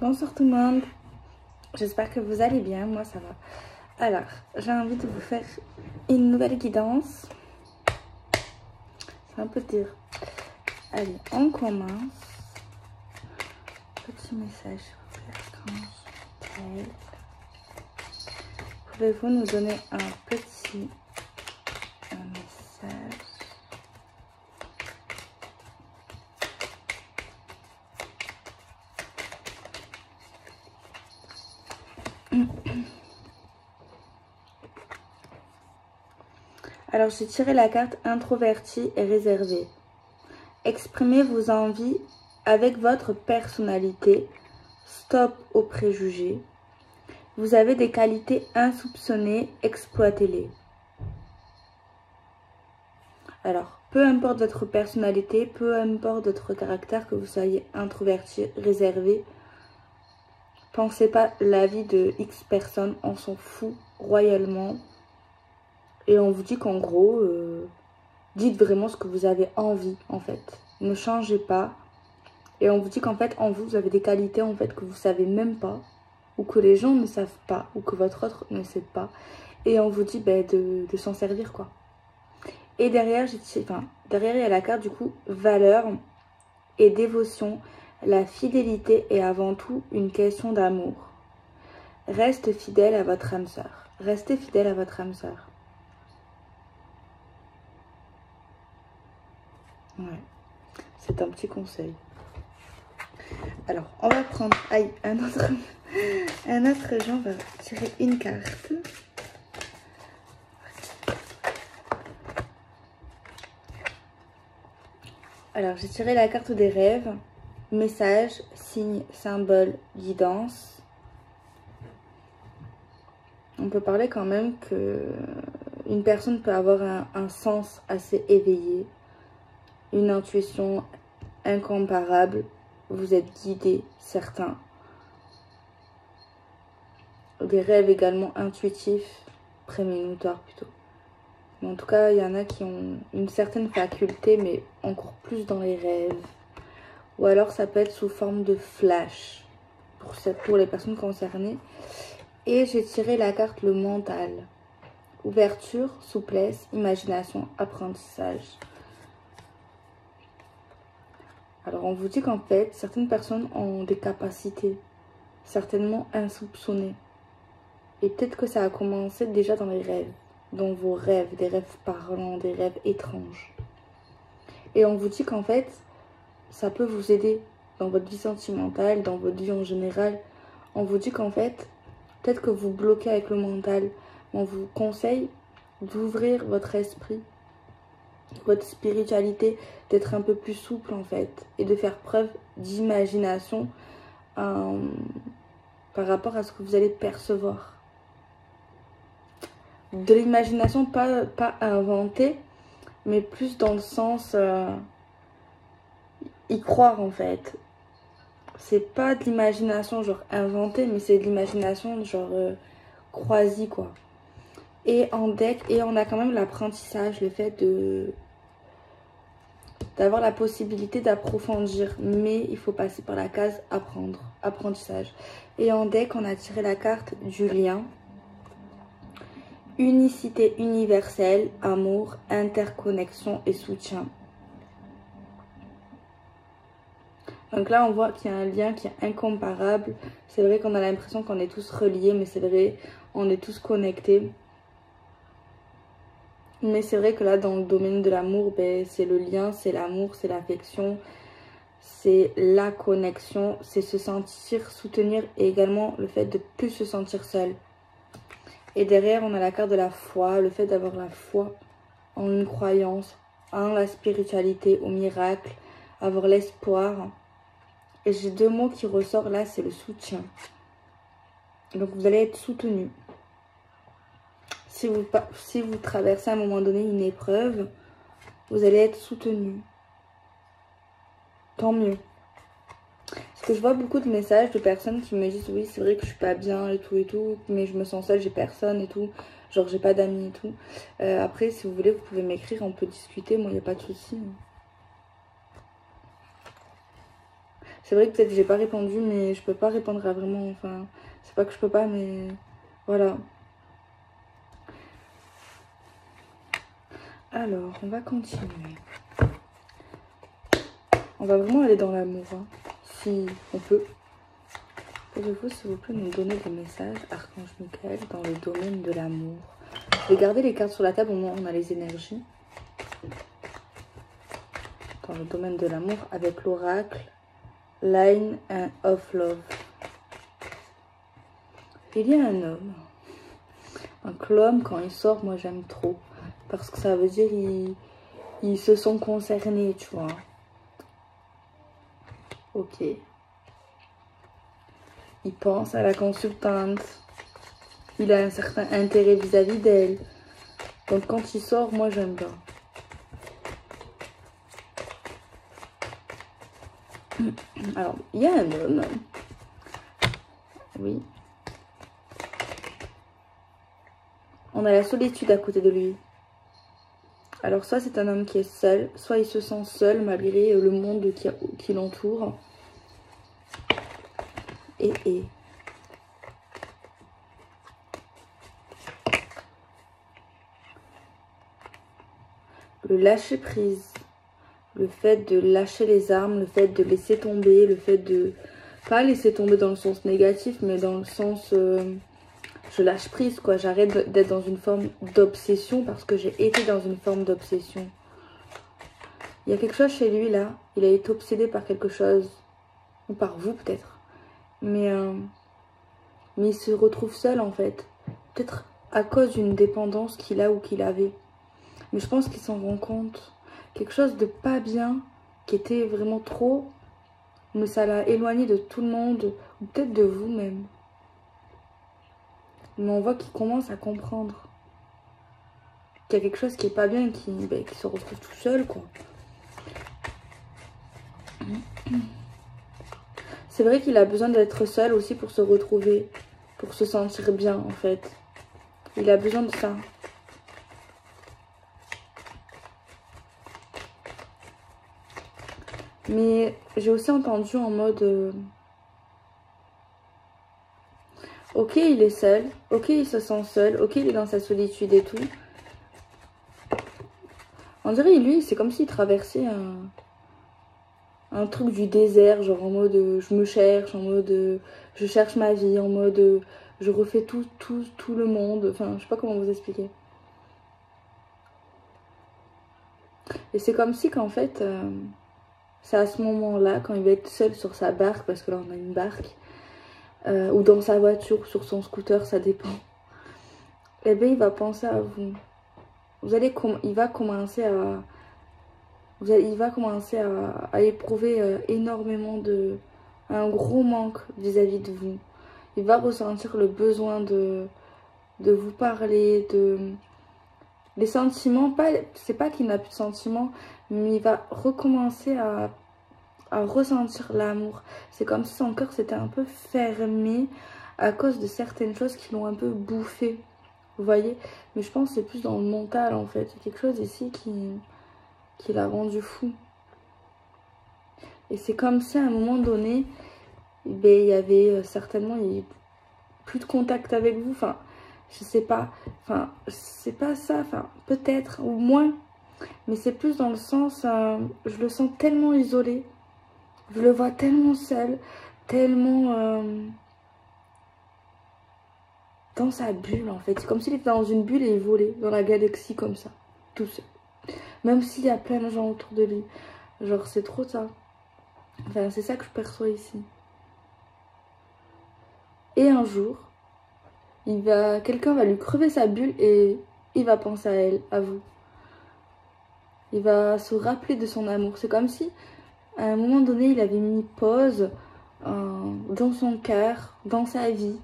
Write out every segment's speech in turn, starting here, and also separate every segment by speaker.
Speaker 1: Bonsoir tout le monde, j'espère que vous allez bien, moi ça va. Alors, j'ai envie de vous faire une nouvelle guidance. C'est un peu dur. Allez, on commence. Petit message sur l'archange. Pouvez-vous nous donner un petit message? Alors, j'ai tiré la carte introvertie et réservée. Exprimez vos envies avec votre personnalité. Stop aux préjugés. Vous avez des qualités insoupçonnées, exploitez-les. Alors, peu importe votre personnalité, peu importe votre caractère, que vous soyez introverti, réservé, pensez pas l'avis de X personnes, on s'en fout royalement. Et on vous dit qu'en gros, dites vraiment ce que vous avez envie, en fait. Ne changez pas. Et on vous dit qu'en fait, en vous, vous avez des qualités, en fait, que vous savez même pas. Ou que les gens ne savent pas. Ou que votre autre ne sait pas. Et on vous dit de s'en servir, quoi. Et derrière, derrière, il y a la carte, du coup, valeur et dévotion. La fidélité est avant tout une question d'amour. Reste fidèle à votre âme sœur. Restez fidèle à votre âme sœur. Ouais, c'est un petit conseil. Alors, on va prendre un autre genre, on va tirer une carte. Alors, j'ai tiré la carte des rêves. Message, signe, symbole, guidance. On peut parler quand même que une personne peut avoir un sens assez éveillé, une intuition incomparable. Vous êtes guidé, certains. Des rêves également intuitifs, prémonitoires plutôt. Mais en tout cas, il y en a qui ont une certaine faculté, mais encore plus dans les rêves. Ou alors ça peut être sous forme de flash pour les personnes concernées. Et j'ai tiré la carte le mental. Ouverture, souplesse, imagination, apprentissage. Alors on vous dit qu'en fait, certaines personnes ont des capacités certainement insoupçonnées. Et peut-être que ça a commencé déjà dans les rêves. Dans vos rêves, des rêves parlants, des rêves étranges. Et on vous dit qu'en fait, ça peut vous aider dans votre vie sentimentale, dans votre vie en général. On vous dit qu'en fait, peut-être que vous bloquez avec le mental. On vous conseille d'ouvrir votre esprit, votre spiritualité, d'être un peu plus souple en fait. Et de faire preuve d'imagination par rapport à ce que vous allez percevoir. De l'imagination, pas inventée, mais plus dans le sens y croire en fait. C'est pas de l'imagination genre inventée, mais c'est de l'imagination genre croisée quoi. Et en deck, et on a quand même l'apprentissage, le fait d'avoir la possibilité d'approfondir, mais il faut passer par la case apprendre, apprentissage. Et en deck, on a tiré la carte du lien. Unicité universelle, amour, interconnexion et soutien. Donc là, on voit qu'il y a un lien qui est incomparable. C'est vrai qu'on a l'impression qu'on est tous reliés, mais c'est vrai, on est tous connectés. Mais c'est vrai que là, dans le domaine de l'amour, c'est le lien, c'est l'amour, c'est l'affection, c'est la connexion, c'est se sentir soutenir et également le fait de ne plus se sentir seul. Et derrière, on a la carte de la foi, le fait d'avoir la foi en une croyance, en la spiritualité, au miracle, avoir l'espoir. Et j'ai deux mots qui ressortent là, c'est le soutien. Donc vous allez être soutenu. Si vous traversez à un moment donné une épreuve, vous allez être soutenu. Tant mieux. Parce que je vois beaucoup de messages de personnes qui me disent oui, c'est vrai que je suis pas bien et tout, mais je me sens seule, j'ai personne et tout. Genre j'ai pas d'amis et tout. Après, si vous voulez, vous pouvez m'écrire, on peut discuter, moi il n'y a pas de souci. C'est vrai que peut-être j'ai pas répondu, mais je peux pas répondre à vraiment... Enfin, c'est pas que je peux pas, mais voilà. Alors, on va continuer. On va vraiment aller dans l'amour, hein, si on peut. Pouvez-vous, s'il vous plaît, nous donner des messages, Archange Michael, dans le domaine de l'amour? Je vais garder les cartes sur la table, au moins on a les énergies. Dans le domaine de l'amour, avec l'oracle Line of Love. Il y a un homme. Donc l'homme, quand il sort, moi j'aime trop. Parce que ça veut dire ils se sont concernés, tu vois. Ok. Il pense à la consultante. Il a un certain intérêt vis-à-vis d'elle. Donc quand il sort, moi j'aime bien. Alors, il y a un homme. Oui. On a la solitude à côté de lui. Alors, soit c'est un homme qui est seul, soit il se sent seul malgré le monde qui l'entoure. Et. Le lâcher prise. Le fait de lâcher les armes, le fait de laisser tomber, le fait de... Pas laisser tomber dans le sens négatif, mais dans le sens... je lâche prise, quoi. J'arrête d'être dans une forme d'obsession parce que j'ai été dans une forme d'obsession. Il y a quelque chose chez lui, là. Il a été obsédé par quelque chose. Ou par vous, peut-être. Mais il se retrouve seul, en fait. Peut-être à cause d'une dépendance qu'il a ou qu'il avait. Mais je pense qu'il s'en rend compte. Quelque chose de pas bien, qui était vraiment trop, mais ça l'a éloigné de tout le monde, ou peut-être de vous-même. Mais on voit qu'il commence à comprendre qu'il y a quelque chose qui est pas bien, qui se retrouve tout seul, quoi. C'est vrai qu'il a besoin d'être seul aussi pour se retrouver, pour se sentir bien, en fait. Il a besoin de ça. Mais j'ai aussi entendu en mode... ok, il est seul. Ok, il se sent seul. Ok, il est dans sa solitude et tout. On dirait, lui, c'est comme s'il traversait un truc du désert. Genre en mode je me cherche, en mode je cherche ma vie, en mode je refais tout le monde. Enfin, je sais pas comment vous expliquer. Et c'est comme si qu'en fait... c'est à ce moment-là, quand il va être seul sur sa barque, parce que là on a une barque, ou dans sa voiture, sur son scooter, ça dépend. Eh bien, il va penser à vous. Il va commencer à éprouver énormément un gros manque vis-à-vis de vous. Il va ressentir le besoin de vous parler, les sentiments, c'est pas qu'il n'a plus de sentiments, mais il va recommencer à ressentir l'amour. C'est comme si son cœur s'était un peu fermé à cause de certaines choses qui l'ont un peu bouffé. Vous voyez? Mais je pense que c'est plus dans le mental, en fait. Il y a quelque chose ici qui l'a rendu fou. Et c'est comme si à un moment donné, il y avait certainement plus de contact avec vous. Enfin, je sais pas. Enfin, c'est pas ça. Enfin, peut-être, ou moins. Mais c'est plus dans le sens, je le sens tellement isolé. Je le vois tellement seul, tellement dans sa bulle en fait. C'est comme s'il était dans une bulle et il volait dans la galaxie comme ça, tout seul. Même s'il y a plein de gens autour de lui. Genre c'est trop ça. Enfin c'est ça que je perçois ici. Et un jour, quelqu'un va lui crever sa bulle et il va penser à elle, à vous. Il va se rappeler de son amour. C'est comme si à un moment donné, il avait mis pause dans son cœur, dans sa vie,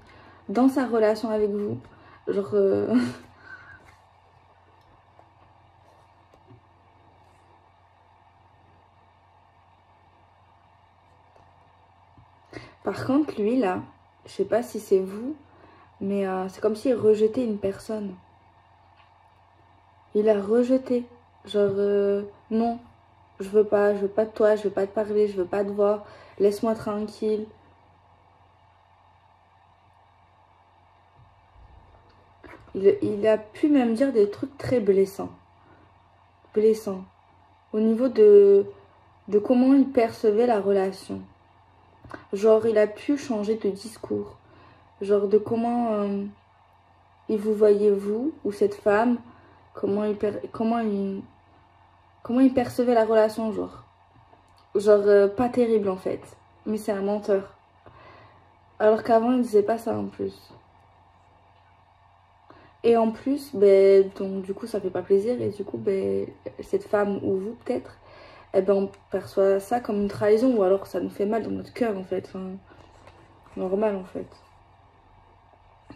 Speaker 1: dans sa relation avec vous. Genre... Par contre, lui, là, je sais pas si c'est vous, mais c'est comme s'il rejetait une personne. Il a rejeté. Genre, non. je veux pas de toi, je veux pas te parler, je veux pas te voir, laisse-moi tranquille. Il a pu même dire des trucs très blessants. Blessants. Au niveau de comment il percevait la relation. Genre, il a pu changer de discours. Genre, de comment il vous voyait, vous, ou cette femme, comment il percevait la relation, genre. Genre, pas terrible, en fait. Mais c'est un menteur. Alors qu'avant, il disait pas ça, en plus. Et en plus, ben, donc, du coup, ça fait pas plaisir. Et du coup, ben, cette femme, ou vous, peut-être, eh ben, on perçoit ça comme une trahison. Ou alors, ça nous fait mal dans notre cœur, en fait. Enfin, normal, en fait.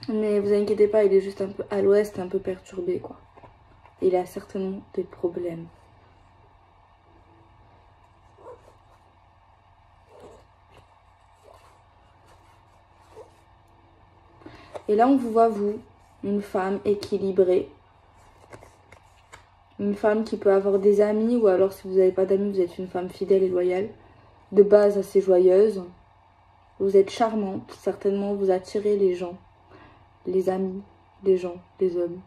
Speaker 1: Mais vous inquiétez pas, il est juste un peu à l'ouest, un peu perturbé, quoi. Il a certainement des problèmes. Et là, on vous voit, vous, une femme équilibrée. Une femme qui peut avoir des amis, ou alors si vous n'avez pas d'amis, vous êtes une femme fidèle et loyale. De base assez joyeuse. Vous êtes charmante, certainement vous attirez les gens. Les amis, les gens, les hommes,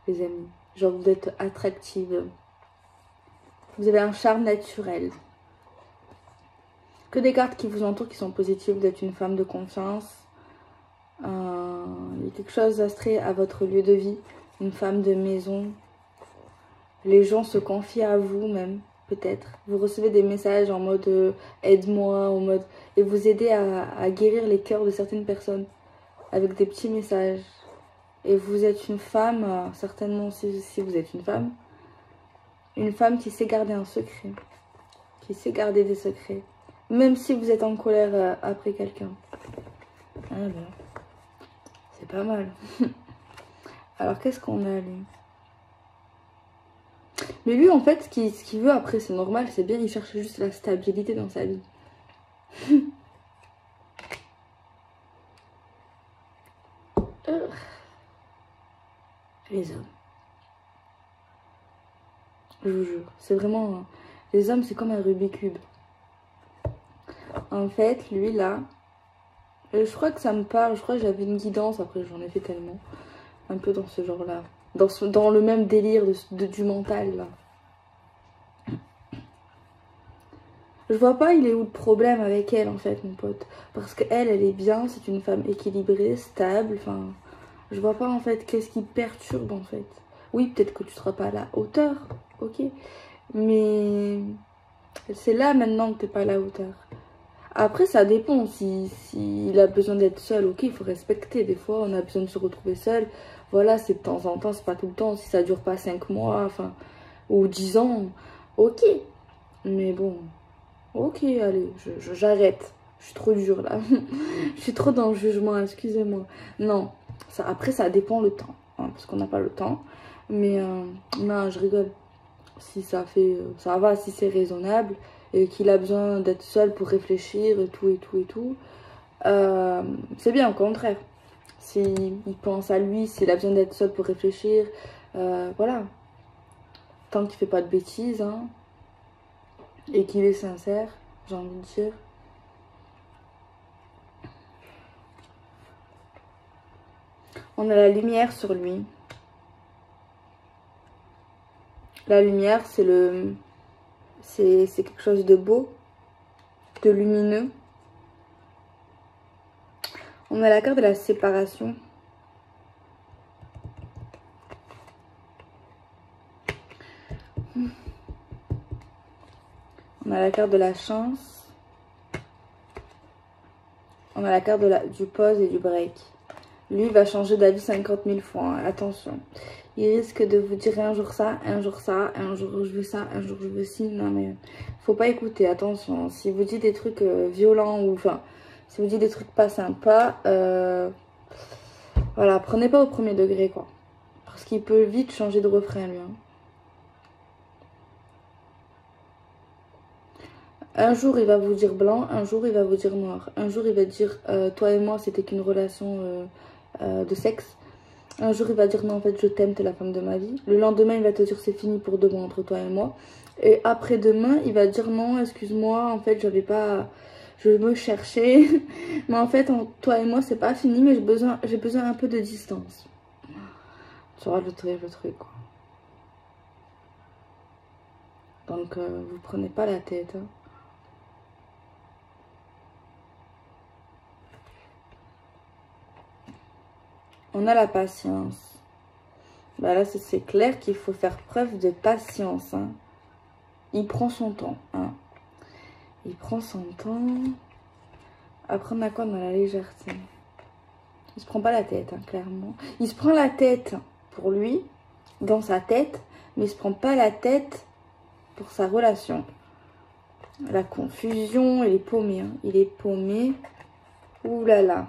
Speaker 1: les amis. Genre vous êtes attractive. Vous avez un charme naturel. Que des cartes qui vous entourent qui sont positives. Vous êtes une femme de confiance. Il y a quelque chose d'astré à votre lieu de vie. Une femme de maison. Les gens se confient à vous même, peut-être. Vous recevez des messages en mode aide-moi, en mode... Et vous aidez à guérir les cœurs de certaines personnes. Avec des petits messages. Et vous êtes une femme, certainement si vous êtes une femme qui sait garder un secret. Qui sait garder des secrets. Même si vous êtes en colère après quelqu'un. Ah ben, c'est pas mal. Alors qu'est-ce qu'on a lui? Mais lui en fait ce qu'il veut après c'est normal, c'est bien, il cherche juste la stabilité dans sa vie. Les hommes. Je vous jure, c'est vraiment... Les hommes c'est comme un Rubik's Cube. En fait, lui là, je crois que ça me parle, je crois que j'avais une guidance, après j'en ai fait tellement. Un peu dans ce genre là. Dans le même délire du mental là. Je vois pas il est où le problème avec elle en fait mon pote. Parce qu'elle, elle est bien, c'est une femme équilibrée, stable, enfin... Je vois pas en fait qu'est-ce qui perturbe en fait. Oui, peut-être que tu seras pas à la hauteur, ok. Mais c'est là maintenant que t'es pas à la hauteur. Après ça dépend, s'il a besoin d'être seul, ok, il faut respecter. Des fois on a besoin de se retrouver seul. Voilà, c'est de temps en temps, c'est pas tout le temps. Si ça dure pas 5 mois, enfin, ou 10 ans, ok. Mais bon... Ok, allez, j'arrête. Je suis trop dure là. Je suis trop dans le jugement, excusez-moi. Non, ça, après ça dépend le temps. Hein, parce qu'on n'a pas le temps. Mais non, je rigole. Si ça fait... ça va, si c'est raisonnable. Et qu'il a besoin d'être seul pour réfléchir et tout et tout et tout. C'est bien, au contraire. S'il pense à lui, s'il a besoin d'être seul pour réfléchir. Voilà. Tant qu'il fait pas de bêtises, hein. Et qu'il est sincère, j'ai envie de dire. On a la lumière sur lui. La lumière, c'est quelque chose de beau, de lumineux. On a la carte de la séparation. On a la carte de la chance. On a la carte du pause et du break. Lui va changer d'avis 50 000 fois. Hein. Attention. Il risque de vous dire un jour ça, un jour ça, un jour je veux ça, un jour je veux ci. Non mais faut pas écouter. Attention. Si vous dites des trucs violents ou enfin, si vous dites des trucs pas sympas, voilà, prenez pas au premier degré quoi. Parce qu'il peut vite changer de refrain lui. Hein. Un jour, il va vous dire blanc, un jour, il va vous dire noir. Un jour, il va dire, toi et moi, c'était qu'une relation de sexe. Un jour, il va dire, non, en fait, je t'aime, t'es la femme de ma vie. Le lendemain, il va te dire, c'est fini pour de bon entre toi et moi. Et après-demain, il va dire non, excuse-moi, en fait, j'avais pas... Je me cherchais. Mais en fait, toi et moi, c'est pas fini, mais j'ai besoin un peu de distance. Tu vois le truc, quoi. Donc, vous prenez pas la tête. Hein. On a la patience. Bah là, c'est clair qu'il faut faire preuve de patience. Hein. Il prend son temps. Hein. Il prend son temps. Après, on a quoi dans la légèreté? Il se prend pas la tête, hein, clairement. Il se prend la tête pour lui, dans sa tête, mais il se prend pas la tête pour sa relation. La confusion, il est paumé. Hein. Il est paumé. Ouh là là.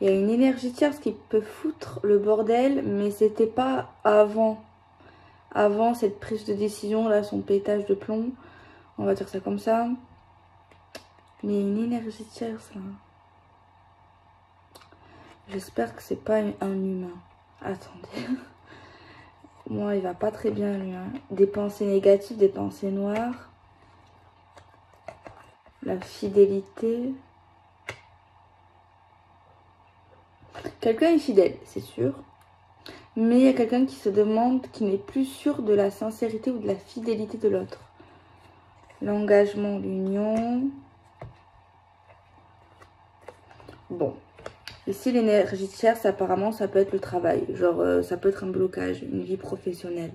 Speaker 1: Il y a une énergie tierce qui peut foutre le bordel, mais c'était pas avant. Avant cette prise de décision, là, son pétage de plomb. On va dire ça comme ça. Mais il y a une énergie tierce, là. J'espère que c'est pas un humain. Attendez. Moi, il va pas très bien, lui. Hein. Des pensées négatives, des pensées noires. La fidélité. Quelqu'un est fidèle, c'est sûr. Mais il y a quelqu'un qui se demande, qui n'est plus sûr de la sincérité ou de la fidélité de l'autre. L'engagement, l'union. Bon. Ici, l'énergie tierce, apparemment, ça peut être le travail. Genre, ça peut être un blocage, une vie professionnelle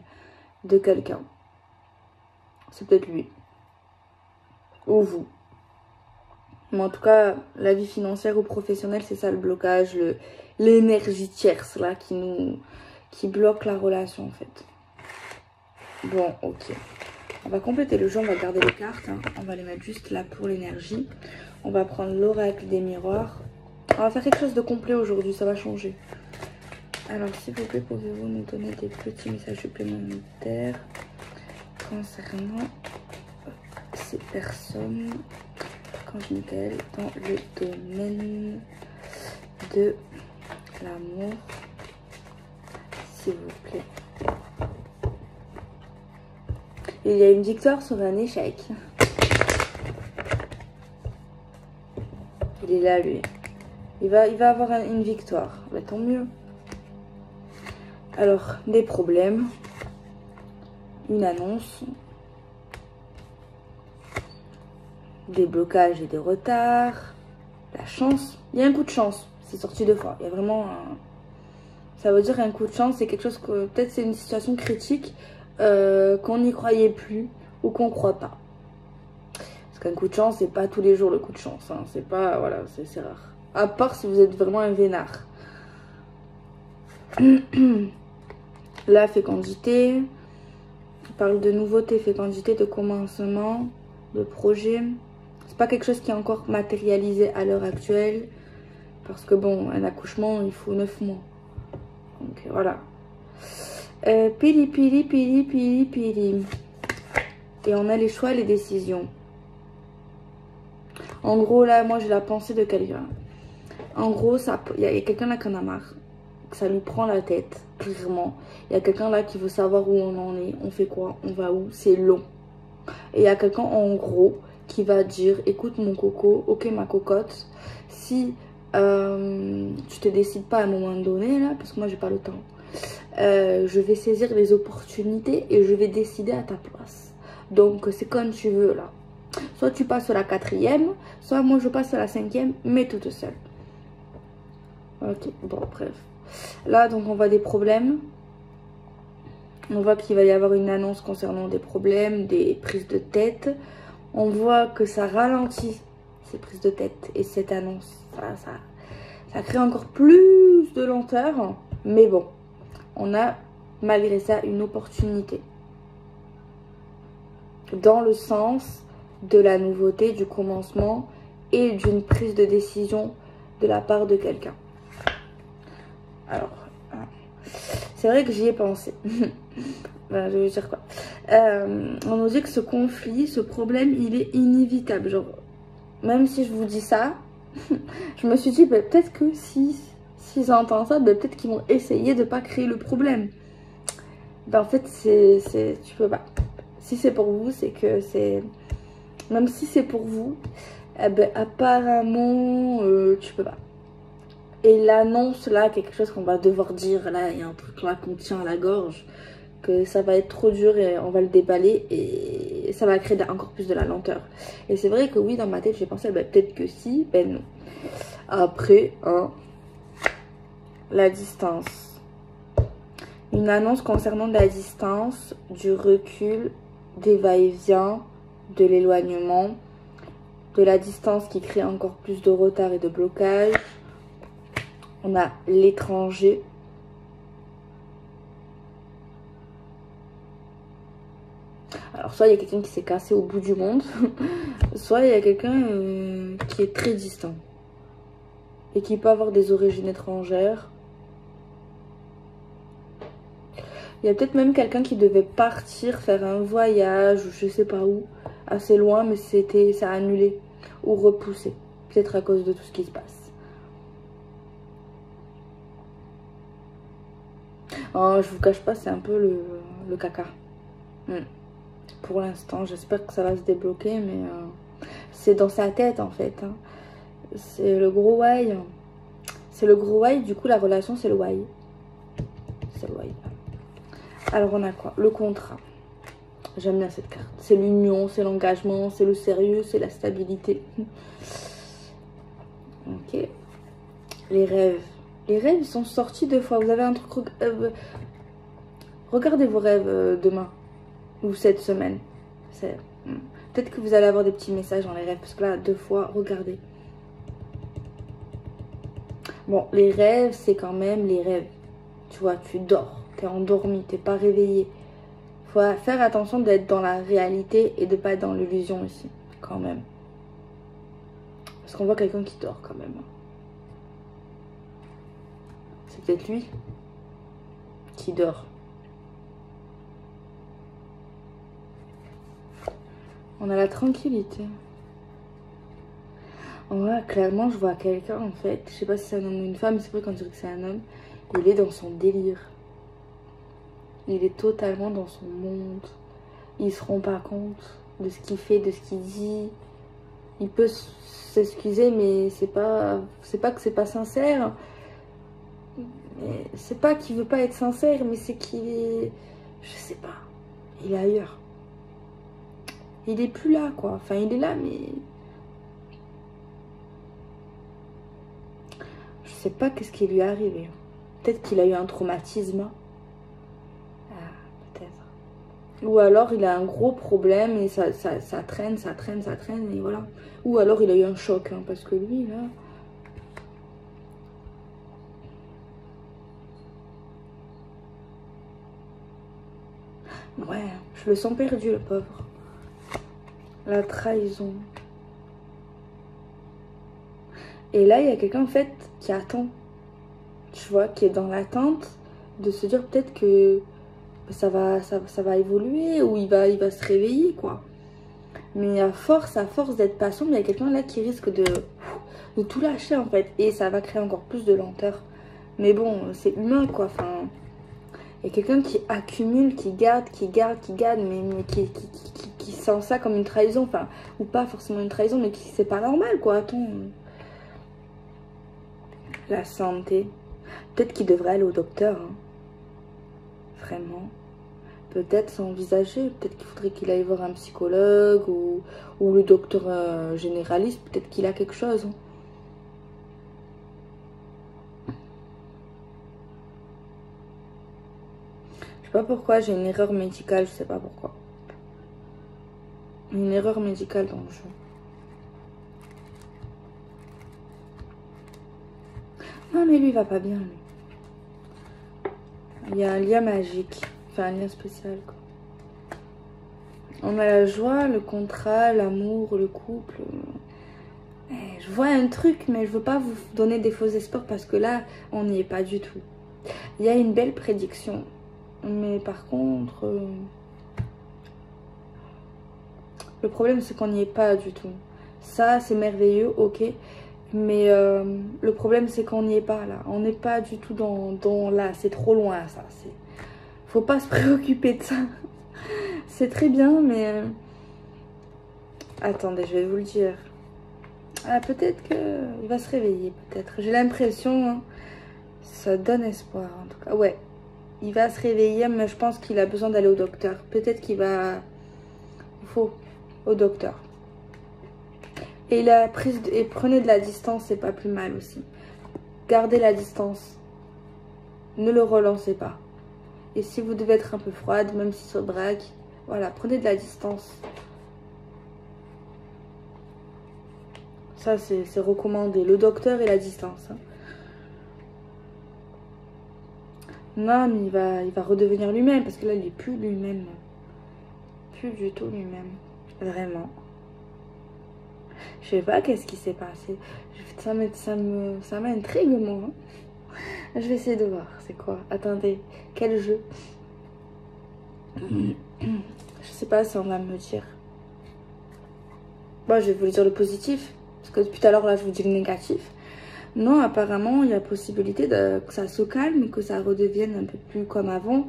Speaker 1: de quelqu'un. C'est peut-être lui. Ou vous. Mais en tout cas, la vie financière ou professionnelle, c'est ça le blocage, l'énergie tierce, là, qui bloque la relation, en fait. Bon, ok. On va compléter le jeu, on va garder les cartes. Hein. On va les mettre juste là pour l'énergie. On va prendre l'oracle des miroirs. On va faire quelque chose de complet aujourd'hui, ça va changer. Alors, s'il vous plaît, pouvez-vous nous donner des petits messages supplémentaires concernant ces personnes conjugales dans le domaine de l'amour, s'il vous plaît. Il y a une victoire sur un échec. Il est là, lui. Il va avoir une victoire. Bah, tant mieux. Alors, des problèmes. Une annonce. Des blocages et des retards. La chance. Il y a un coup de chance. C'est sorti 2 fois. Il y a vraiment un... Ça veut dire un coup de chance. C'est quelque chose que... Peut-être c'est une situation critique qu'on n'y croyait plus ou qu'on ne croit pas. Parce qu'un coup de chance, c'est pas tous les jours le coup de chance. Hein. C'est pas... Voilà, c'est rare. À part si vous êtes vraiment un vénard. La fécondité. On parle de nouveauté, fécondité, de commencement, de projet. C'est pas quelque chose qui est encore matérialisé à l'heure actuelle. Parce que bon, un accouchement, il faut 9 mois. Donc voilà. Pili, pili, pili, pili, pili. Et on a les choix et les décisions. En gros, là, moi, j'ai la pensée de quelqu'un. En gros, il y a quelqu'un là qui en a marre. Que ça lui prend la tête, clairement. Il y a quelqu'un là qui veut savoir où on en est. On fait quoi? On va où? C'est long. Et il y a quelqu'un, en gros, qui va dire, écoute mon coco, ok ma cocotte, si tu te décides pas à un moment donné, là, parce que moi, j'ai pas le temps, je vais saisir les opportunités et je vais décider à ta place. Donc, c'est comme tu veux, là. Soit tu passes à la 4e, soit moi, je passe à la 5e, mais toute seule. Ok, bon, bref. Là, donc, on voit des problèmes. On voit qu'il va y avoir une annonce concernant des problèmes, des prises de tête. On voit que ça ralentit ces prises de tête et cette annonce. Ça crée encore plus de lenteur. Mais bon, on a malgré ça une opportunité. Dans le sens de la nouveauté, du commencement et d'une prise de décision de la part de quelqu'un. Alors, c'est vrai que j'y ai pensé. Ben, je veux dire quoi. On nous dit que ce conflit, ce problème, il est inévitable. Genre, même si je vous dis ça, je me suis dit, ben, peut-être que si j'entends ça, ben, peut-être qu'ils vont essayer de ne pas créer le problème. Ben, en fait, tu peux pas. Si c'est pour vous, c'est que c'est... Même si c'est pour vous, eh ben, apparemment, tu peux pas. Et l'annonce, là, quelque chose qu'on va devoir dire, là, il y a un truc là qu'on tient à la gorge, que ça va être trop dur et on va le déballer et ça va créer encore plus de la lenteur. Et c'est vrai que oui, dans ma tête, j'ai pensé, ben, peut-être que si, ben non. Après, hein, la distance. Une annonce concernant la distance, du recul, des va-et-vient, de l'éloignement, de la distance qui crée encore plus de retard et de blocage. On a l'étranger. Alors soit il y a quelqu'un qui s'est cassé au bout du monde, soit il y a quelqu'un qui est très distant et qui peut avoir des origines étrangères. Il y a peut-être même quelqu'un qui devait partir faire un voyage ou je sais pas où, assez loin, mais ça a annulé ou repoussé, peut-être à cause de tout ce qui se passe. Oh, je vous cache pas, c'est un peu le caca. Pour l'instant, j'espère que ça va se débloquer, mais c'est dans sa tête en fait. Hein. C'est le gros why. C'est le gros why, du coup la relation c'est le why. C'est le why. Alors on a quoi? Le contrat. J'aime bien cette carte. C'est l'union, c'est l'engagement, c'est le sérieux, c'est la stabilité. Ok. Les rêves. Les rêves, ils sont sortis 2 fois. Vous avez un truc... regardez vos rêves demain. Ou cette semaine. Peut-être que vous allez avoir des petits messages dans les rêves. Parce que là, 2 fois, regardez. Bon, les rêves, c'est quand même les rêves. Tu vois, tu dors. T'es endormi, t'es pas réveillé. Faut faire attention d'être dans la réalité et de pas être dans l'illusion ici. Quand même. Parce qu'on voit quelqu'un qui dort quand même. C'est peut-être lui qui dort. On a la tranquillité. Ouais, clairement, je vois quelqu'un en fait. Je sais pas si c'est un homme ou une femme, c'est vrai quand je dis que c'est un homme. Il est dans son délire. Il est totalement dans son monde. Il se rend pas compte de ce qu'il fait, de ce qu'il dit. Il peut s'excuser, mais c'est pas que c'est pas sincère. C'est pas qu'il veut pas être sincère, mais c'est qu'il est... Je sais pas. Il est ailleurs. Il est plus là, quoi. Enfin, il est là, mais... Je sais pas qu'est-ce qui lui est arrivé. Peut-être qu'il a eu un traumatisme. Ah, peut-être. Ou alors, il a un gros problème et ça traîne, et voilà. Ou alors, il a eu un choc, hein, parce que lui, là... Ouais, je le sens perdu, le pauvre. La trahison. Et là, il y a quelqu'un, en fait, qui attend. Tu vois, qui est dans l'attente de se dire peut-être que ça va évoluer ou il va se réveiller, quoi. Mais à force d'être patient, il y a quelqu'un là qui risque de tout lâcher, en fait. Et ça va créer encore plus de lenteur. Mais bon, c'est humain, quoi. Enfin, il y a quelqu'un qui accumule, qui garde, mais qui sent ça comme une trahison. Enfin, ou pas forcément une trahison, mais qui c'est pas normal, quoi. Attends. La santé. Peut-être qu'il devrait aller au docteur. Hein. Vraiment. Peut-être s'envisager. Peut-être qu'il faudrait qu'il aille voir un psychologue ou le docteur généraliste. Peut-être qu'il a quelque chose. Hein. Je sais pas pourquoi j'ai une erreur médicale. Je sais pas pourquoi. Une erreur médicale dans le jeu. Non mais lui il va pas bien lui. Il y a un lien magique. Enfin un lien spécial quoi. On a la joie, le contrat, l'amour, le couple. Je vois un truc mais je veux pas vous donner des faux espoirs parce que là on n'y est pas du tout. Il y a une belle prédiction. Mais par contre... le problème c'est qu'on n'y est pas du tout. Ça c'est merveilleux, ok. Mais le problème c'est qu'on n'y est pas là. On n'est pas du tout dans là. C'est trop loin ça. faut pas se préoccuper de ça. C'est très bien, mais... Attendez, je vais vous le dire. Ah, peut-être qu'il va se réveiller, peut-être. J'ai l'impression, hein, ça donne espoir, en tout cas. Ouais, il va se réveiller, mais je pense qu'il a besoin d'aller au docteur. Peut-être qu'il va... Il faut au docteur. Et et prenez de la distance, c'est pas plus mal aussi. Gardez la distance. Ne le relancez pas. Et si vous devez être un peu froide, même s'il se braque, voilà, prenez de la distance. Ça, c'est recommandé. Le docteur et la distance. Hein. Non, mais il va redevenir lui-même. Parce que là, il n'est plus lui-même. Plus du tout lui-même. Vraiment. Je sais pas qu'est-ce qui s'est passé. Ça m'intrigue, moi. Hein. Je vais essayer de voir. C'est quoi? Attendez. Quel jeu? Je sais pas si on va me dire. Bon, je vais vous dire le positif. Parce que depuis tout à l'heure, là, je vous dis le négatif. Non, apparemment, il y a possibilité que ça se calme et que ça redevienne un peu plus comme avant.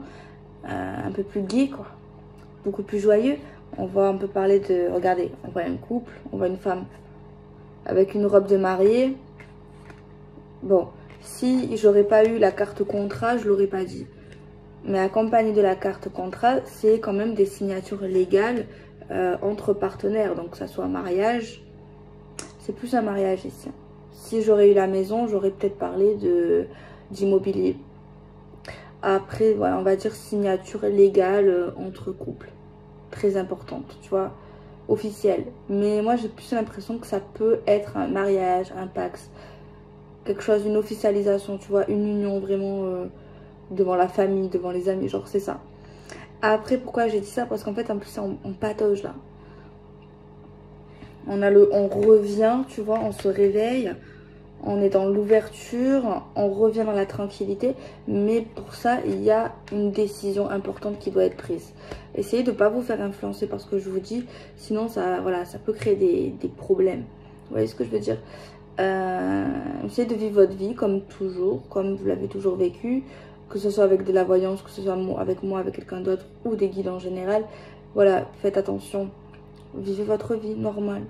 Speaker 1: Un peu plus gai, quoi. Beaucoup plus joyeux. On va un peu parler de... Regardez, on voit un couple, on voit une femme avec une robe de mariée. Bon, si j'aurais pas eu la carte contrat, je l'aurais pas dit. Mais accompagné de la carte contrat, c'est quand même des signatures légales entre partenaires. Donc, que ça soit un mariage... C'est plus un mariage ici. Si j'aurais eu la maison, j'aurais peut-être parlé d'immobilier. Après, voilà, on va dire signature légale entre couples. Très importante, tu vois, officielle. Mais moi, j'ai plus l'impression que ça peut être un mariage, un pax. Quelque chose, une officialisation, tu vois, une union vraiment devant la famille, devant les amis, genre c'est ça. Après, pourquoi j'ai dit ça? Parce qu'en fait, en plus, on patauge là. On revient, tu vois, on se réveille, on est dans l'ouverture, on revient dans la tranquillité. Mais pour ça, il y a une décision importante qui doit être prise. Essayez de ne pas vous faire influencer par ce que je vous dis, sinon ça, voilà, ça peut créer des problèmes. Vous voyez ce que je veux dire? Essayez de vivre votre vie comme toujours, comme vous l'avez toujours vécu, que ce soit avec de la voyance, que ce soit avec moi, avec quelqu'un d'autre ou des guides en général. Voilà, faites attention. Vivez votre vie normale,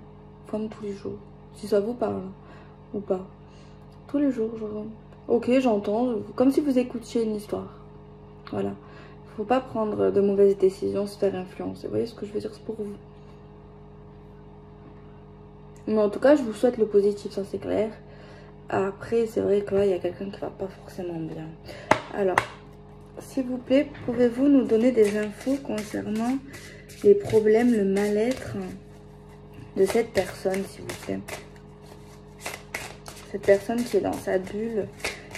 Speaker 1: comme tous les jours. Si ça vous parle ou pas. Tous les jours, genre. Ok, j'entends. Comme si vous écoutiez une histoire. Voilà. Faut pas prendre de mauvaises décisions, se faire influencer. Vous voyez ce que je veux dire? C'est pour vous. Mais en tout cas, je vous souhaite le positif, ça c'est clair. Après, c'est vrai que là, il y a quelqu'un qui va pas forcément bien. Alors, s'il vous plaît, pouvez-vous nous donner des infos concernant les problèmes, le mal-être de cette personne, s'il vous plaît. Cette personne qui est dans sa bulle,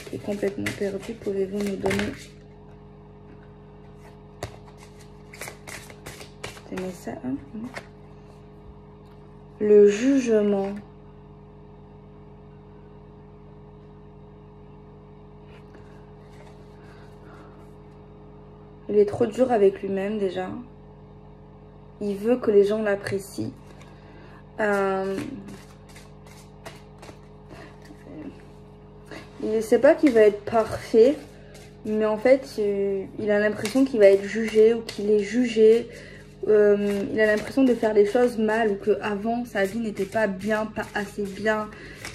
Speaker 1: qui est complètement perdue, pouvez-vous nous donner des messages, hein? Le jugement. Il est trop dur avec lui-même déjà. Il veut que les gens l'apprécient. Il sait pas qu'il va être parfait. Mais en fait, il a l'impression qu'il va être jugé ou qu'il est jugé. Il a l'impression de faire les choses mal ou qu'avant sa vie n'était pas bien, pas assez bien.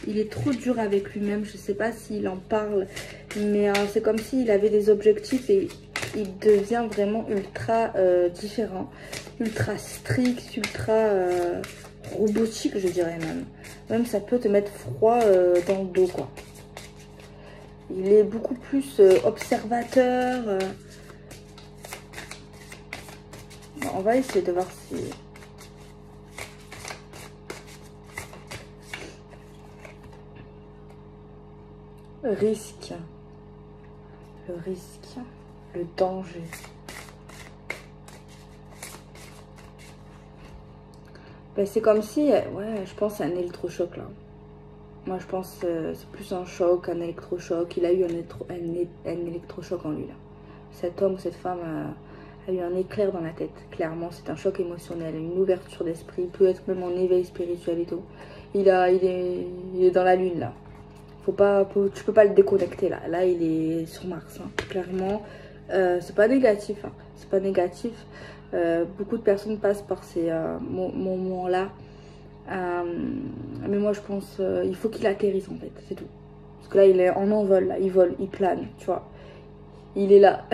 Speaker 1: Il est trop dur avec lui-même. Je sais pas s'il en parle. Mais c'est comme s'il avait des objectifs et il devient vraiment ultra différent. Ultra strict, ultra robotique, je dirais même. Même ça peut te mettre froid dans le dos, quoi. Il est beaucoup plus observateur. Bon, on va essayer de voir si... Risque. Le risque. Le danger. Ben, c'est comme si... Ouais, je pense à un électrochoc, là. Moi, je pense que c'est plus un choc, un électrochoc. Il a eu un électrochoc en lui, là. Cet homme ou cette femme a eu un éclair dans la tête. Clairement, c'est un choc émotionnel, une ouverture d'esprit. Peut être même en éveil spirituel et tout. Il est dans la lune, là. Tu peux pas le déconnecter, là. Là, il est sur Mars, hein, clairement. C'est pas négatif, hein. C'est pas négatif. Beaucoup de personnes passent par ces moments-là. Mais moi je pense il faut qu'il atterrisse en fait, c'est tout. Parce que là il est en envol, là, il vole, il plane, tu vois. Il est là.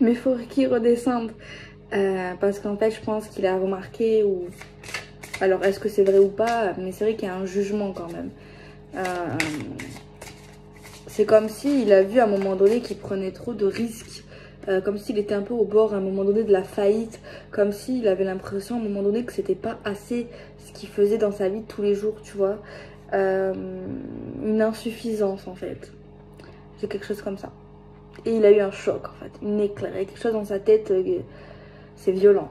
Speaker 1: Mais il faut qu'il redescende. Parce qu'en fait je pense qu'il a remarqué ou... Alors est-ce que c'est vrai ou pas? Mais c'est vrai qu'il y a un jugement quand même. C'est comme s'il a vu à un moment donné qu'il prenait trop de risques. Comme s'il était un peu au bord à un moment donné de la faillite. Comme s'il avait l'impression à un moment donné que c'était pas assez ce qu'il faisait dans sa vie de tous les jours, tu vois. Une insuffisance en fait. C'est quelque chose comme ça. Et il a eu un choc en fait. Une éclair, quelque chose dans sa tête. C'est violent.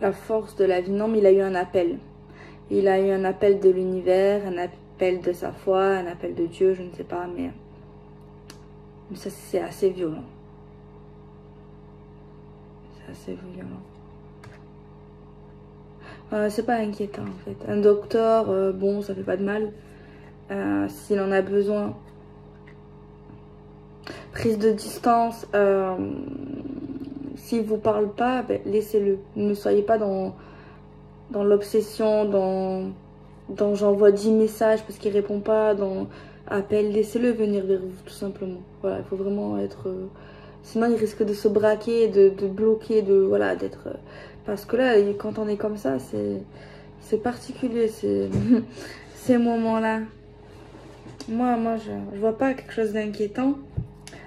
Speaker 1: La force de la vie. Non mais il a eu un appel. Il a eu un appel de l'univers, un appel de sa foi, un appel de Dieu, je ne sais pas, mais ça c'est assez violent. C'est assez violent. C'est pas inquiétant en fait. Un docteur, bon, ça fait pas de mal. S'il en a besoin. Prise de distance. S'il vous parle pas, ben, laissez-le. Ne soyez pas dans l'obsession, dans j'envoie 10 messages parce qu'il répond pas, dans appel, laissez-le venir vers vous tout simplement. Voilà, il faut vraiment être... sinon il risque de se braquer, de bloquer, voilà, d'être... Parce que là, quand on est comme ça, c'est particulier, ces moments-là. Moi je vois pas quelque chose d'inquiétant.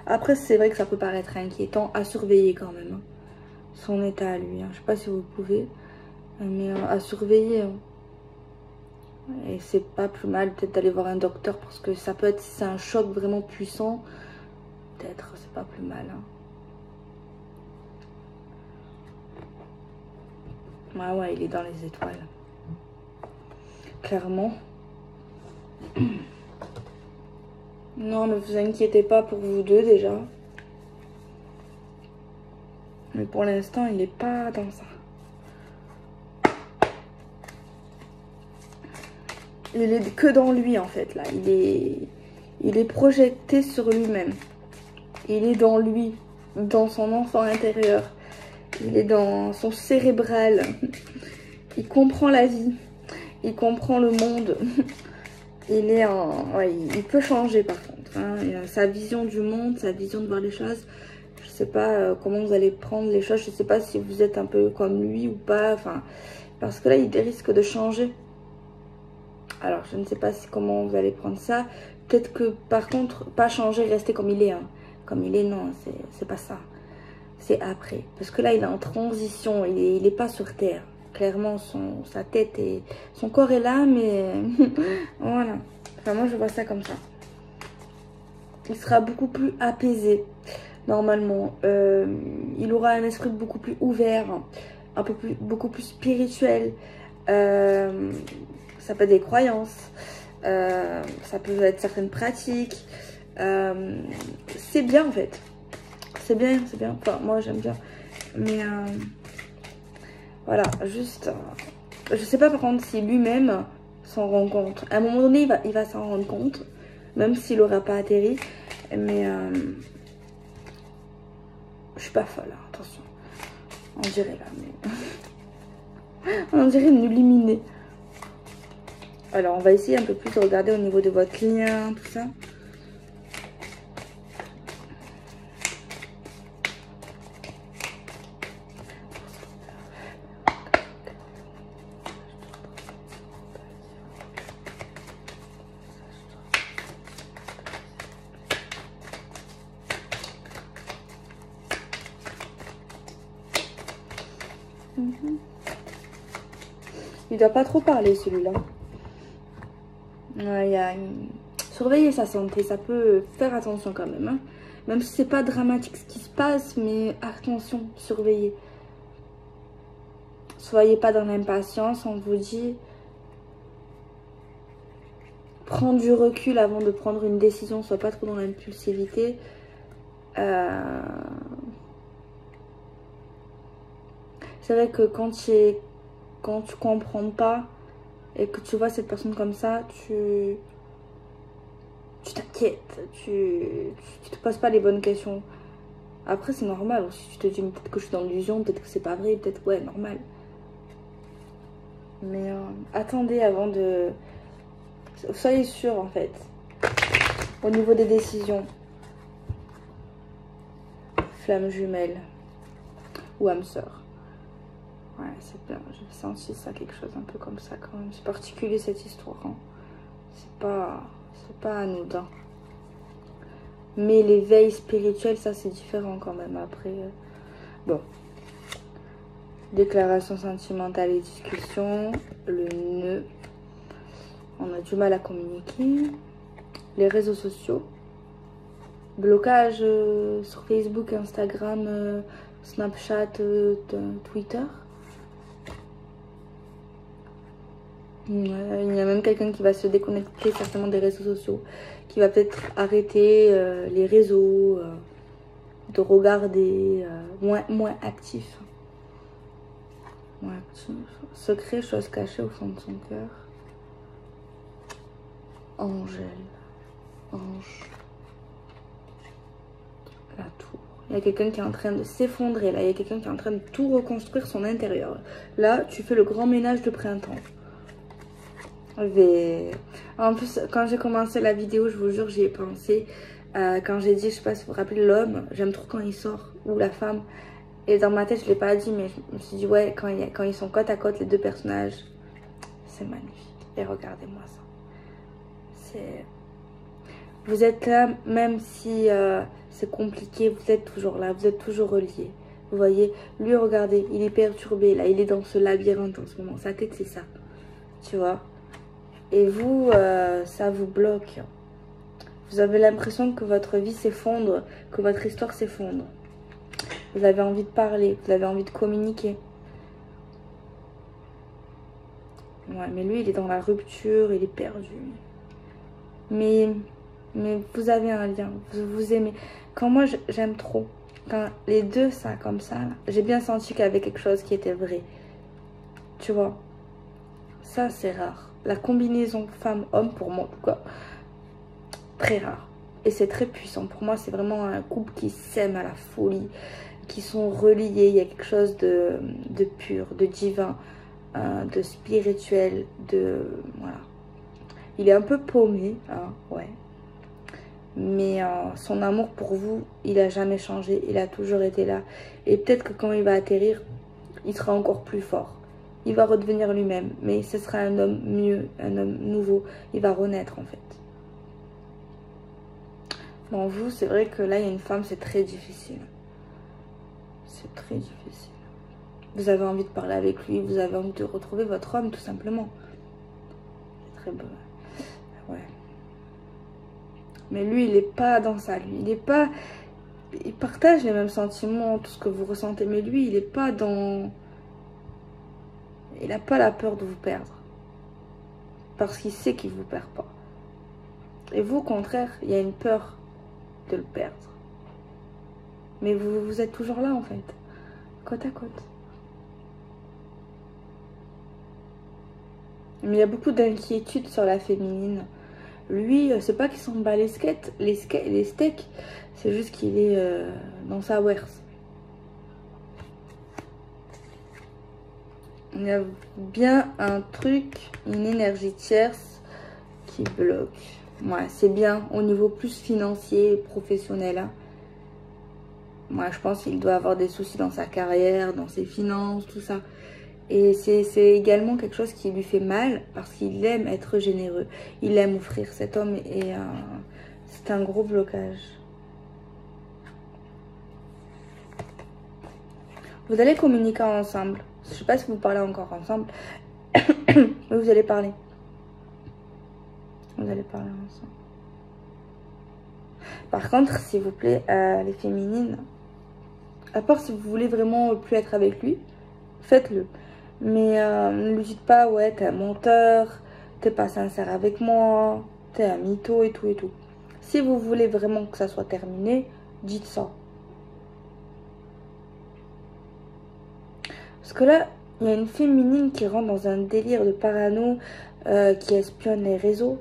Speaker 1: Après, c'est vrai que ça peut paraître inquiétant à surveiller quand même. Hein. Son état à lui. Hein. Je sais pas si vous pouvez, mais à surveiller. Hein. Et c'est pas plus mal peut-être d'aller voir un docteur parce que ça peut être, si c'est un choc vraiment puissant, peut-être c'est pas plus mal. Hein. Ah ouais, il est dans les étoiles. Clairement. Non, ne vous inquiétez pas pour vous deux déjà. Mais pour l'instant, il n'est pas dans ça. Il est que dans lui en fait là. Il est projeté sur lui-même. Il est dans lui, dans son enfant intérieur. Il est dans son cérébral. Il comprend la vie. Il comprend le monde. Il est en... Ouais, il peut changer par contre. Hein. Il a sa vision du monde, sa vision de voir les choses. Je sais pas comment vous allez prendre les choses. Je sais pas si vous êtes un peu comme lui ou pas. Enfin, parce que là, il risque de changer. Alors, je ne sais pas comment vous allez prendre ça. Peut-être que, par contre, pas changer, rester comme il est. Hein. Comme il est, non, c'est pas ça. C'est après. Parce que là, il est en transition. Il est pas sur Terre. Clairement, sa tête et son corps est là, mais voilà. Enfin, moi, je vois ça comme ça. Il sera beaucoup plus apaisé, normalement. Il aura un esprit beaucoup plus ouvert, beaucoup plus spirituel. Ça peut être des croyances, ça peut être certaines pratiques. C'est bien en fait. C'est bien, c'est bien. Enfin, moi j'aime bien. Mais voilà, juste... je sais pas par contre si lui-même s'en rend compte. À un moment donné, il va s'en rendre compte. Même s'il n'aura pas atterri. Mais je suis pas folle, hein, attention. On dirait là, mais... on dirait une illuminée. Alors, on va essayer un peu plus de regarder au niveau de votre lien, tout ça. Il doit pas trop parler celui-là. Surveiller sa santé, ça peut faire attention quand même. Hein. Même si c'est pas dramatique ce qui se passe, mais attention, surveillez. Soyez pas dans l'impatience, on vous dit. Prendre du recul avant de prendre une décision, soit pas trop dans l'impulsivité. C'est vrai que quand tu comprends pas et que tu vois cette personne comme ça, tu tu t'inquiètes, tu te poses pas les bonnes questions. Après, c'est normal aussi, tu te dis peut-être que je suis dans l'illusion, peut-être que c'est pas vrai, peut-être, ouais, normal. Mais attendez avant de... Soyez sûr en fait, au niveau des décisions. Flamme jumelle ou âme sœur. Ouais, c'est bien, j'ai senti ça, quelque chose un peu comme ça quand même. C'est particulier cette histoire, hein. C'est pas anodin. Mais l'éveil spirituel, ça c'est différent quand même après. Bon. Déclaration sentimentale et discussion. Le nœud. On a du mal à communiquer. Les réseaux sociaux. Blocage sur Facebook, Instagram, Snapchat, Twitter. Il y a même quelqu'un qui va se déconnecter certainement des réseaux sociaux, qui va peut-être arrêter les réseaux, de regarder, moins actif. Moins actif. Secret, chose cachée au fond de son cœur. Angèle. Ange. La tour. Il y a quelqu'un qui est en train de s'effondrer là. Il y a quelqu'un qui est en train de tout reconstruire son intérieur. Là, tu fais le grand ménage de printemps. En plus, quand j'ai commencé la vidéo, je vous jure, j'y ai pensé. Quand j'ai dit, je sais pas si vous vous rappelez, l'homme, j'aime trop quand il sort, ou la femme. Et dans ma tête, je l'ai pas dit, mais je me suis dit, ouais, quand ils sont côte à côte, les deux personnages, c'est magnifique. Et regardez-moi ça. Vous êtes là, même si c'est compliqué, vous êtes toujours là, vous êtes toujours reliés. Vous voyez, lui, regardez, il est perturbé, là, il est dans ce labyrinthe en ce moment. Sa tête, c'est ça, tu vois. Et vous, ça vous bloque. Vous avez l'impression que votre vie s'effondre, que votre histoire s'effondre. Vous avez envie de parler, vous avez envie de communiquer. Ouais, mais lui, il est dans la rupture, il est perdu. Mais vous avez un lien, vous aimez. Quand moi, j'aime trop. Quand les deux, ça, comme ça, j'ai bien senti qu'il y avait quelque chose qui était vrai. Tu vois, ça, c'est rare. La combinaison femme-homme, pour moi, en tout cas, très rare. Et c'est très puissant. Pour moi, c'est vraiment un couple qui s'aime à la folie, qui sont reliés. Il y a quelque chose de pur, de divin, de spirituel, voilà. Il est un peu paumé, hein, ouais. Mais son amour pour vous, il n'a jamais changé. Il a toujours été là. Et peut-être que quand il va atterrir, il sera encore plus fort. Il va redevenir lui-même. Mais ce sera un homme mieux, un homme nouveau. Il va renaître en fait. Bon, vous, c'est vrai que là, il y a une femme, c'est très difficile. C'est très difficile. Vous avez envie de parler avec lui. Vous avez envie de retrouver votre homme, tout simplement. C'est très beau. Ouais. Mais lui, il n'est pas dans ça. Lui, il n'est pas... Il partage les mêmes sentiments, tout ce que vous ressentez. Mais lui, il n'est pas dans... Il n'a pas la peur de vous perdre. Parce qu'il sait qu'il ne vous perd pas. Et vous, au contraire, il y a une peur de le perdre. Mais vous êtes toujours là, en fait. Côte à côte. Mais il y a beaucoup d'inquiétudes sur la féminine. Lui, c'est pas qu'il s'en bat les steaks. C'est juste qu'il est dans sa werse. Il y a bien un truc, une énergie tierce qui bloque. Ouais, c'est bien au niveau plus financier et professionnel. Hein. Moi, je pense qu'il doit avoir des soucis dans sa carrière, dans ses finances, tout ça. Et c'est également quelque chose qui lui fait mal parce qu'il aime être généreux. Il aime offrir. Cet homme et c'est un gros blocage. Vous allez communiquer ensemble. Je ne sais pas si vous parlez encore ensemble. Mais vous allez parler. Vous allez parler ensemble. Par contre, s'il vous plaît, les féminines, à part si vous voulez vraiment plus être avec lui, faites-le. Mais ne lui dites pas, ouais, t'es un menteur, t'es pas sincère avec moi, t'es un mytho et tout et tout. Si vous voulez vraiment que ça soit terminé, dites ça. Parce que là, il y a une féminine qui rentre dans un délire de parano, qui espionne les réseaux.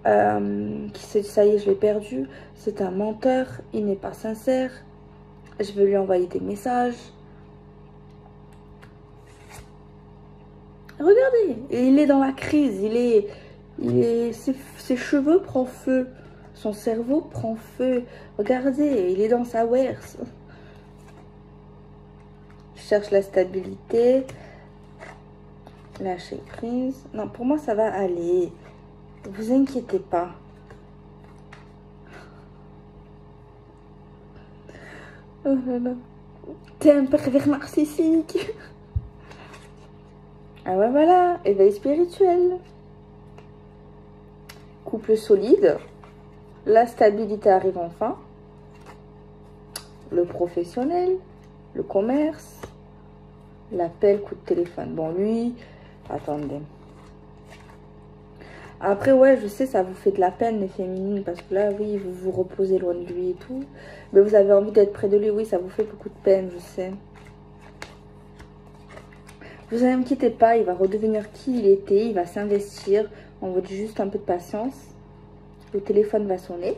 Speaker 1: qui se dit ça y est, je l'ai perdu, c'est un menteur, il n'est pas sincère, je vais lui envoyer des messages. Regardez, il est dans la crise, ses cheveux prennent feu, son cerveau prend feu. Regardez, il est dans sa werse. Je cherche la stabilité, lâcher prise. Non, pour moi ça va aller. Vous inquiétez pas. Oh là là. T'es un pervers narcissique. Ah ouais, voilà, éveil spirituel. Couple solide. La stabilité arrive enfin. Le professionnel. Le commerce. L'appel, coup de téléphone. Bon, lui, attendez. Après, ouais, je sais, ça vous fait de la peine, les féminines, parce que là, oui, vous vous reposez loin de lui et tout. Mais vous avez envie d'être près de lui, oui, ça vous fait beaucoup de peine, je sais. Vous inquiétez pas, il va redevenir qui il était, il va s'investir. On vous dit juste un peu de patience. Le téléphone va sonner.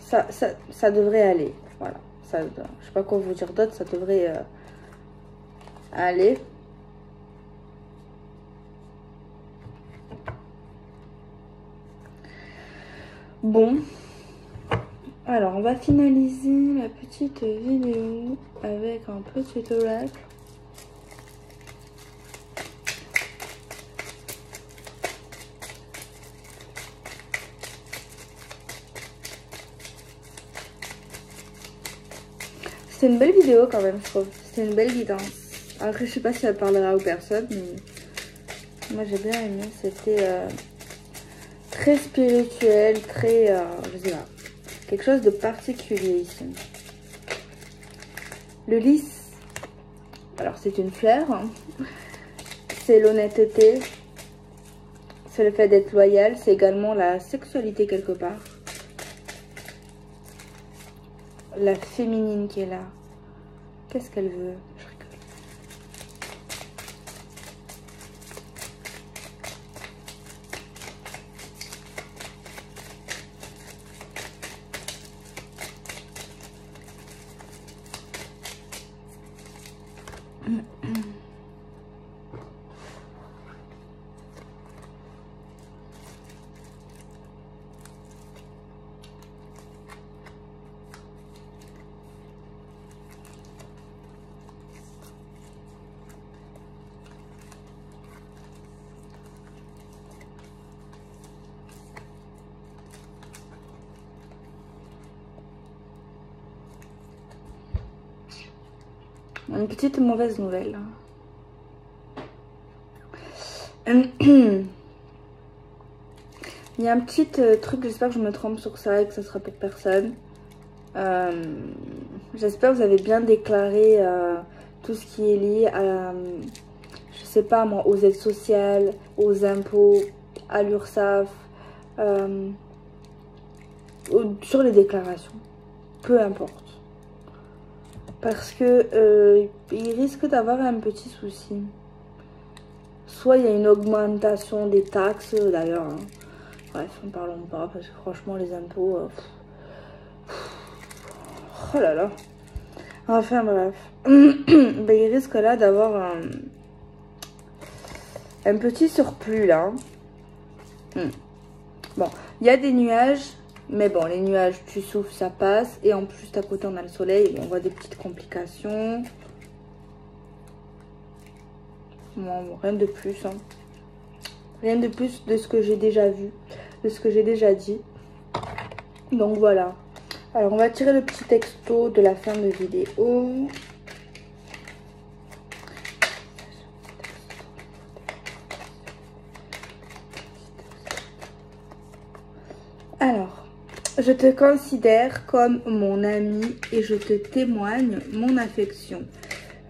Speaker 1: Ça devrait aller. Voilà. Ça, je sais pas quoi vous dire d'autre, ça devrait aller. Bon. Alors, on va finaliser la petite vidéo avec un petit oracle. C'est une belle vidéo quand même, je trouve. C'est une belle guidance. Après, je sais pas si elle parlera aux personnes, mais moi j'ai bien aimé. C'était très spirituel, très, je sais pas, quelque chose de particulier ici. Le lys, alors c'est une fleur, hein. C'est l'honnêteté, c'est le fait d'être loyal, c'est également la sexualité quelque part. La féminine qui est là. Qu'est-ce qu'elle veut? Je rigole. Une petite mauvaise nouvelle. Il y a un petit truc, j'espère que je me trompe sur ça et que ça sera pour personne. J'espère que vous avez bien déclaré tout ce qui est lié à, je sais pas moi, aux aides sociales, aux impôts, à l'URSSAF, sur les déclarations, peu importe. Parce que il risque d'avoir un petit souci. Soit il y a une augmentation des taxes, d'ailleurs. Hein. Bref, n'en parlons pas, parce que franchement, les impôts... oh là là. Enfin, bref. Ben, il risque là d'avoir un petit surplus, là. Bon, il y a des nuages. Mais bon, les nuages, tu souffles, ça passe. Et en plus, à côté, on a le soleil. On voit des petites complications. Bon, rien de plus. Hein. Rien de plus de ce que j'ai déjà vu. De ce que j'ai déjà dit. Donc, voilà. Alors, on va tirer le petit texto de la fin de vidéo. Alors. Je te considère comme mon ami et je te témoigne mon affection.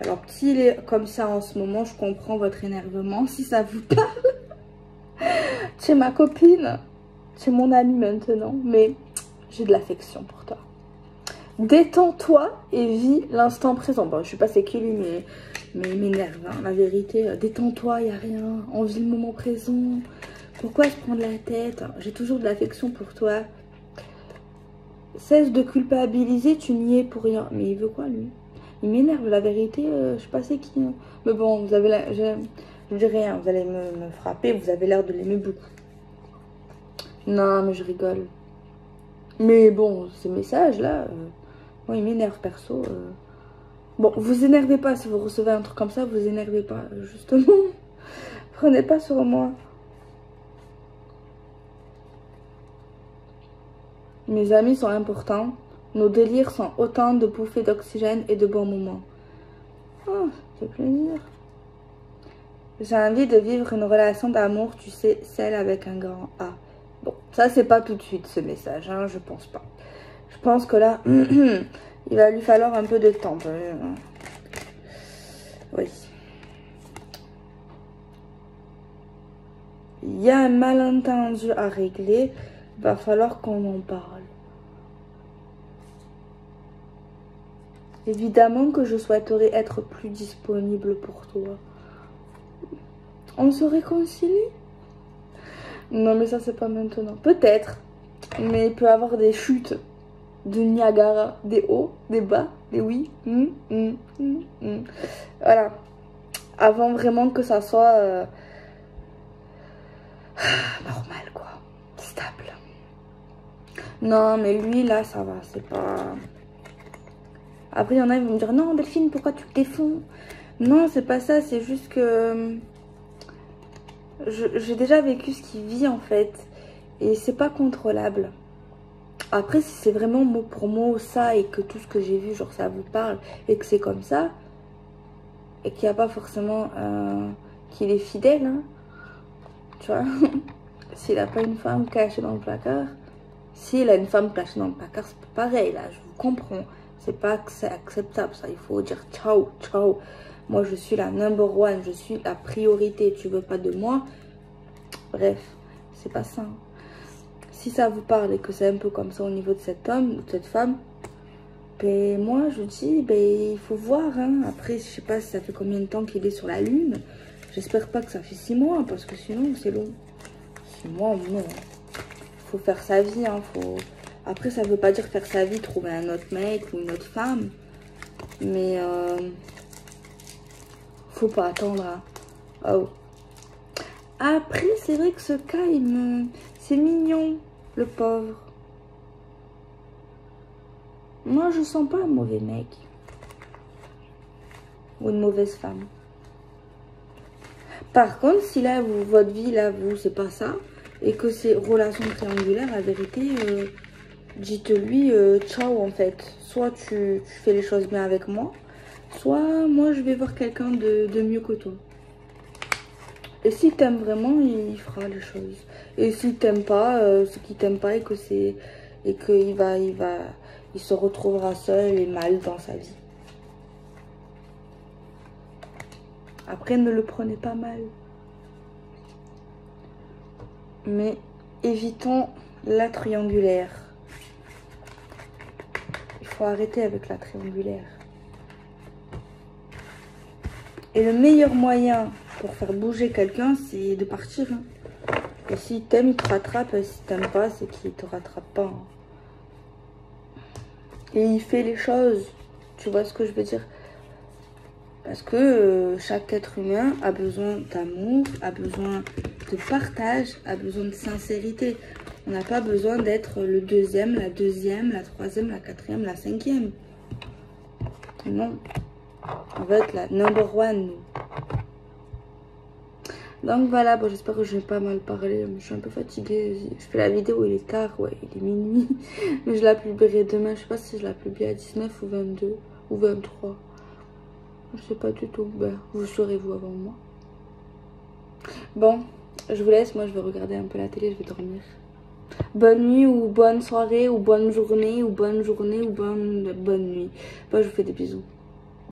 Speaker 1: Alors, s'il est comme ça en ce moment, je comprends votre énervement. Si ça vous parle, tu es ma copine, tu es mon amie maintenant, mais j'ai de l'affection pour toi. Détends-toi et vis l'instant présent. Bon, je suis pas c'est qui lui, mais il m'énerve, hein, la vérité. Détends-toi, il n'y a rien. On vit le moment présent. Pourquoi se prendre la tête? J'ai toujours de l'affection pour toi. Cesse de culpabiliser, tu n'y es pour rien. Mais il veut quoi, lui? Il m'énerve, la vérité, je sais pas c'est qui. Mais bon, vous avez la... Je dis rien, vous allez me frapper, vous avez l'air de l'aimer beaucoup. Non, mais je rigole. Mais bon, ces messages-là, moi, ils m'énervent perso. Bon, vous énervez pas si vous recevez un truc comme ça, vous énervez pas, justement. Prenez pas sur moi. Mes amis sont importants. Nos délires sont autant de bouffées d'oxygène et de bons moments. Oh, ça fait plaisir. J'ai envie de vivre une relation d'amour, tu sais, celle avec un grand A. Bon, ça c'est pas tout de suite ce message, hein, je pense pas. Je pense que là, il va lui falloir un peu de temps. Oui. Il y a un malentendu à régler, il va falloir qu'on en parle. Évidemment que je souhaiterais être plus disponible pour toi. On se réconcilie? Non, mais ça, c'est pas maintenant. Peut-être. Mais il peut y avoir des chutes de Niagara. Des hauts, des bas, des oui. Voilà. Avant vraiment que ça soit normal, quoi. Stable. Non, mais lui, là, ça va. C'est pas... Après, il y en a, ils vont me dire, non, Delphine, pourquoi tu te défonds? Non, c'est pas ça. C'est juste que... j'ai déjà vécu ce qu'il vit, en fait. Et c'est pas contrôlable. Après, si c'est vraiment mot pour mot ça et que tout ce que j'ai vu, genre ça vous parle et que c'est comme ça, et qu'il n'y a pas forcément qu'il est fidèle, hein, tu vois. S'il n'a pas une femme cachée dans le placard, s'il a une femme cachée dans le placard, c'est pareil, là, je vous comprends. C'est pas que c'est acceptable, ça. Il faut dire ciao, ciao. Moi, je suis la number one, je suis la priorité. Tu veux pas de moi? Bref, c'est pas ça. Si ça vous parle et que c'est un peu comme ça au niveau de cet homme ou de cette femme, ben moi je dis, ben il faut voir. Hein. Après, je sais pas si ça fait combien de temps qu'il est sur la lune. J'espère pas que ça fait 6 mois, parce que sinon c'est long. 6 mois, non. Faut faire sa vie. Hein, faut... Après, ça veut pas dire faire sa vie, trouver un autre mec ou une autre femme. Mais faut pas attendre. Hein. Oh. Après, c'est vrai que ce cas, c'est mignon, le pauvre. Moi, je sens pas un mauvais mec. Ou une mauvaise femme. Par contre, si là, votre vie, là, vous, c'est pas ça. Et que c'est relation triangulaire, la vérité, dites-lui ciao, en fait. Soit tu fais les choses bien avec moi. Soit moi, je vais voir quelqu'un de mieux que toi. Et s'il t'aime vraiment, il fera les choses. Et s'il t'aime pas, ce qu'il t'aime pas et que c'est... Et il se retrouvera seul et mal dans sa vie. Après, ne le prenez pas mal. Mais évitons la triangulaire. Il faut arrêter avec la triangulaire. Et le meilleur moyen pour faire bouger quelqu'un, c'est de partir. Hein. Et s'il t'aime, il te rattrape. Et si t'aimes pas, c'est qu'il te rattrape pas. Hein. Et il fait les choses. Tu vois ce que je veux dire? Parce que chaque être humain a besoin d'amour, a besoin de partage, a besoin de sincérité. On n'a pas besoin d'être le deuxième, la troisième, la quatrième, la cinquième. Non. On va être la number one, nous. Donc voilà, bon, j'espère que je vais pas mal parler. Je suis un peu fatiguée. Je fais la vidéo, il est tard, ouais, il est minuit. Mais je la publierai demain. Je sais pas si je la publie à 19 ou 22 ou 23. Je sais pas du tout. Ben, vous saurez vous avant moi. Bon, je vous laisse. Moi, je vais regarder un peu la télé. Je vais dormir. Bonne nuit ou bonne soirée ou bonne journée ou bonne nuit. Bon, je vous fais des bisous.